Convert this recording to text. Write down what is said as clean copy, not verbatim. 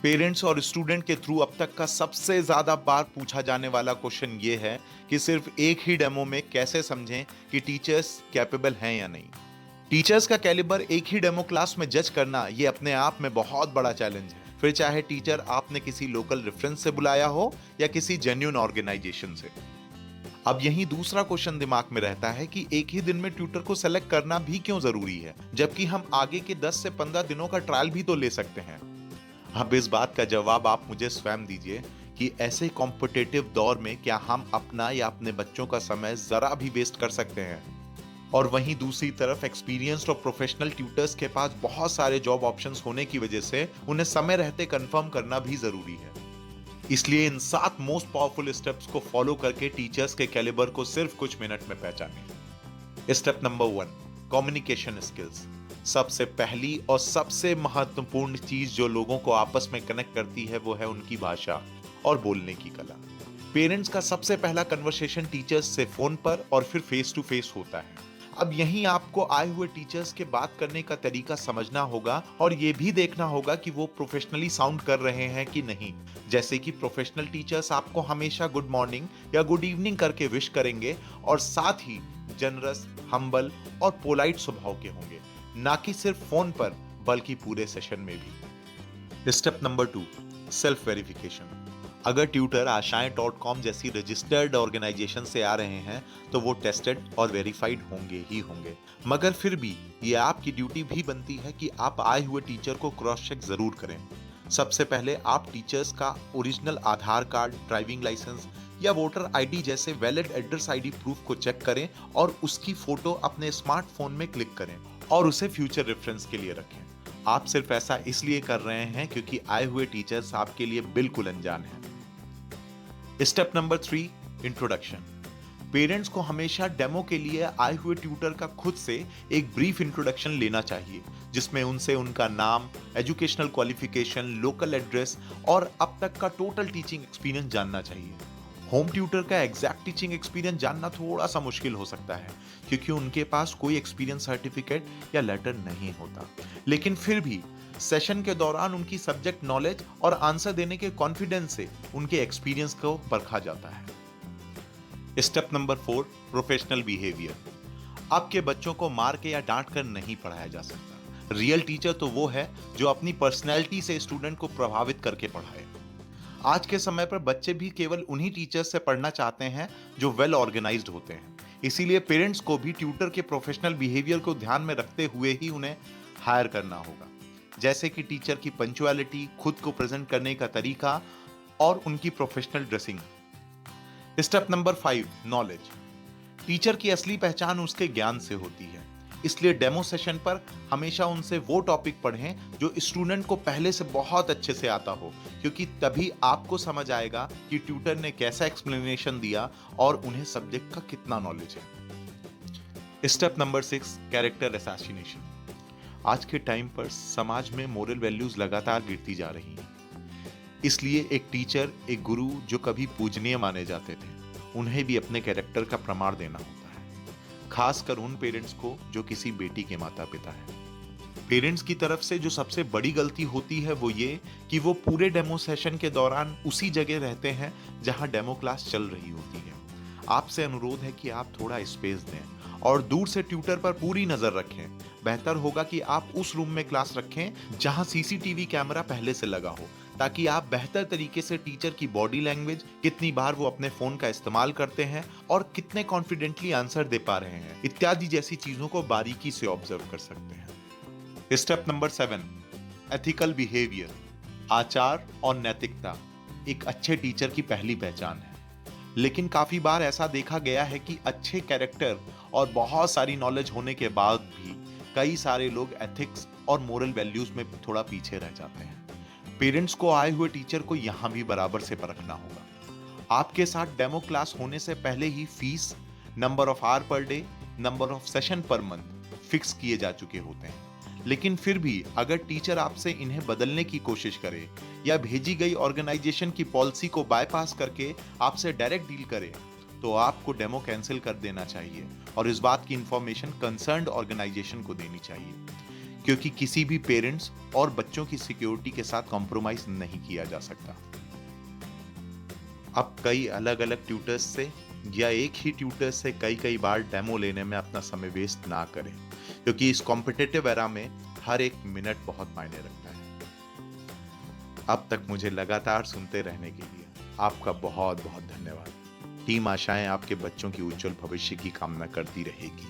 Parents और student के through अब तक का सबसे ज्यादा बार पूछा जाने वाला क्वेश्चन ये है कि सिर्फ एक ही डेमो में कैसे समझें कि टीचर्स कैपेबल हैं या नहीं। टीचर्स का कैलिबर एक ही डेमो क्लास में जज करना ये अपने आप में बहुत बड़ा चैलेंज है, फिर चाहे टीचर आपने किसी लोकल रेफरेंस से बुलाया हो या किसी जेन्युइन ऑर्गेनाइजेशन से। अब यही दूसरा क्वेश्चन दिमाग में रहता है कि एक ही दिन में ट्यूटर को सेलेक्ट करना भी क्यों जरूरी है, जबकि हम आगे के 10 से 15 दिनों का ट्रायल भी तो ले सकते हैं। अब इस बात का जवाब आप मुझे स्वयं दीजिए कि ऐसे कॉम्पिटिटिव दौर में क्या हम अपना या अपने बच्चों का समय जरा भी वेस्ट कर सकते हैं। और वहीं दूसरी तरफ एक्सपीरियंस्ड और प्रोफेशनल ट्यूटर्स के पास बहुत सारे जॉब ऑप्शंस होने की वजह से उन्हें समय रहते कंफर्म करना भी जरूरी है। इसलिए इन 7 मोस्ट पावरफुल स्टेप्स को फॉलो करके टीचर्स के कैलिबर को सिर्फ कुछ मिनट में पहचानें। Step number 1, communication skills. सबसे पहली और सबसे महत्वपूर्ण चीज जो लोगों को आपस में कनेक्ट करती है वो है उनकी भाषा और बोलने की कला। पेरेंट्स का सबसे पहला कन्वर्सेशन टीचर्स से फोन पर और फिर फेस टू फेस होता है। अब यहीं आपको आए हुए टीचर्स के बात करने का तरीका समझना होगा और ये भी देखना होगा कि वो प्रोफेशनली साउंड कर रहे हैं कि नहीं। जैसे कि प्रोफेशनल टीचर्स आपको हमेशा गुड मॉर्निंग या गुड इवनिंग करके विश करेंगे और साथ ही जनरस, हम्बल और पोलाइट स्वभाव के होंगे, ना कि सिर्फ फोन पर बल्कि पूरे सेशन में भी। Step number 2, self verification. अगर ट्यूटर आशाएं.com जैसी रजिस्टर्ड ऑर्गेनाइजेशन से आ रहे हैं तो वो टेस्टेड और वेरीफाइड होंगे ही होंगे, मगर फिर भी ये आपकी ड्यूटी भी बनती है कि आप आए हुए टीचर को क्रॉस चेक जरूर करें। सबसे पहले आप टीचर्स का ओरिजिनल आधार कार्ड, ड्राइविंग लाइसेंस या वोटर आईडी जैसे वैलिड एड्रेस आईडी प्रूफ को चेक करें और उसकी फोटो अपने स्मार्टफोन में क्लिक करें और उसे फ्यूचर रेफरेंस के लिए रखें। आप सिर्फ ऐसा इसलिए कर रहे हैं क्योंकि आए हुए टीचर्स आपके लिए बिल्कुल अनजान हैं। Step number 3, introduction. पेरेंट्स को हमेशा डेमो के लिए आए हुए ट्यूटर का खुद से एक ब्रीफ इंट्रोडक्शन लेना चाहिए, जिसमें उनसे उनका नाम, एजुकेशनल क्वालिफिकेशन, लोकल एड्रेस और अब तक का टोटल टीचिंग एक्सपीरियंस जानना चाहिए। होम ट्यूटर का एग्जैक्ट टीचिंग एक्सपीरियंस जानना थोड़ा सा मुश्किल हो सकता है क्योंकि उनके पास कोई एक्सपीरियंस सर्टिफिकेट या लेटर नहीं होता, लेकिन फिर भी सेशन के दौरान उनकी सब्जेक्ट नॉलेज और आंसर देने के कॉन्फिडेंस से उनके एक्सपीरियंस को परखा जाता है। Step number 4, professional behaviour. आपके बच्चों को मार के या डांट कर नहीं पढ़ाया जा सकता। रियल टीचर तो वो है जो अपनी पर्सनैलिटी से स्टूडेंट को प्रभावित करके पढ़ाए। आज के समय पर बच्चे भी केवल उन्हीं टीचर्स से पढ़ना चाहते हैं जो वेल ऑर्गेनाइज्ड होते हैं। इसीलिए पेरेंट्स को भी ट्यूटर के प्रोफेशनल बिहेवियर को ध्यान में रखते हुए ही उन्हें हायर करना होगा, जैसे कि टीचर की पंक्चुअलिटी, खुद को प्रेजेंट करने का तरीका और उनकी professional dressing. Step number 5, knowledge. Teacher की असली पहचान उसके ज्ञान से होती है, इसलिए डेमो सेशन पर हमेशा उनसे वो टॉपिक पढ़ें जो स्टूडेंट को पहले से बहुत अच्छे से आता हो, क्योंकि तभी आपको समझ आएगा कि ट्यूटर ने कैसा एक्सप्लेनेशन दिया और उन्हें सब्जेक्ट का कितना नॉलेज है। Step number 6, character assassination. आज के टाइम पर समाज में मोरल वैल्यूज लगातार गिरती जा रही हैं। इसलिए एक टीचर, एक गुरु जो कभी पूजनीय माने जाते थे, उन्हें भी अपने कैरेक्टर का प्रमाण देना होता है, खासकर उन पेरेंट्स को जो किसी बेटी के माता पिता हैं। पेरेंट्स की तरफ से जो सबसे बड़ी गलती होती है वो ये कि वो पूरे डेमो सेशन के दौरान उसी जगह रहते हैं जहां डेमो क्लास चल रही होती है। आपसे अनुरोध है कि आप थोड़ा स्पेस दें और दूर से ट्यूटर पर पूरी नजर रखें। बेहतर होगा कि आप उस रूम में क्लास रखें जहां सीसीटीवी कैमरा पहले से लगा हो, ताकि आप बेहतर तरीके से टीचर की बॉडी लैंग्वेज, कितनी बार वो अपने फोन का इस्तेमाल करते हैं और कितने कॉन्फिडेंटली आंसर दे पा रहे हैं इत्यादि जैसी चीजों को बारीकी से ऑब्जर्व कर सकते हैं। Step number 7, ethical behaviour. आचार और नैतिकता एक अच्छे टीचर की पहली पहचान है, लेकिन काफी बार ऐसा देखा गया है कि अच्छे कैरेक्टर और बहुत सारी नॉलेज होने के बाद भी कई सारे लोग एथिक्स और मोरल वैल्यूज में थोड़ा पीछे रह जाते हैं। पेरेंट्स को आए हुए टीचर को यहां भी बराबर से परखना होगा। आपके साथ डेमो क्लास होने से पहले ही fees, number of hour per day, number of session per month fix किए जा चुके होते हैं, लेकिन फिर भी अगर टीचर आपसे इन्हें बदलने की कोशिश करे या भेजी गई ऑर्गेनाइजेशन की पॉलिसी को बायपास करके आपसे डायरेक्ट डील करे, तो आपको डेमो कैंसिल कर देना चाहिए और इस बात की इंफॉर्मेशन कंसर्न्ड ऑर्गेनाइजेशन को देनी चाहिए, क्योंकि किसी भी पेरेंट्स और बच्चों की सिक्योरिटी के साथ कॉम्प्रोमाइज नहीं किया जा सकता। अब कई अलग-अलग ट्यूटर्स से या एक ही ट्यूटर से कई-कई बार डेमो लेने में अपना समय वेस्ट ना करें, क्योंकि इस कॉम्पिटिटिव एरा में हर एक मिनट बहुत मायने रखता है। अब तक मुझे लगातार सुनते रहने के लिए आपका बहुत-बहुत धन्यवाद। टीम आशाएं आपके बच्चों की उज्जवल भविष्य की कामना करती रहेगी।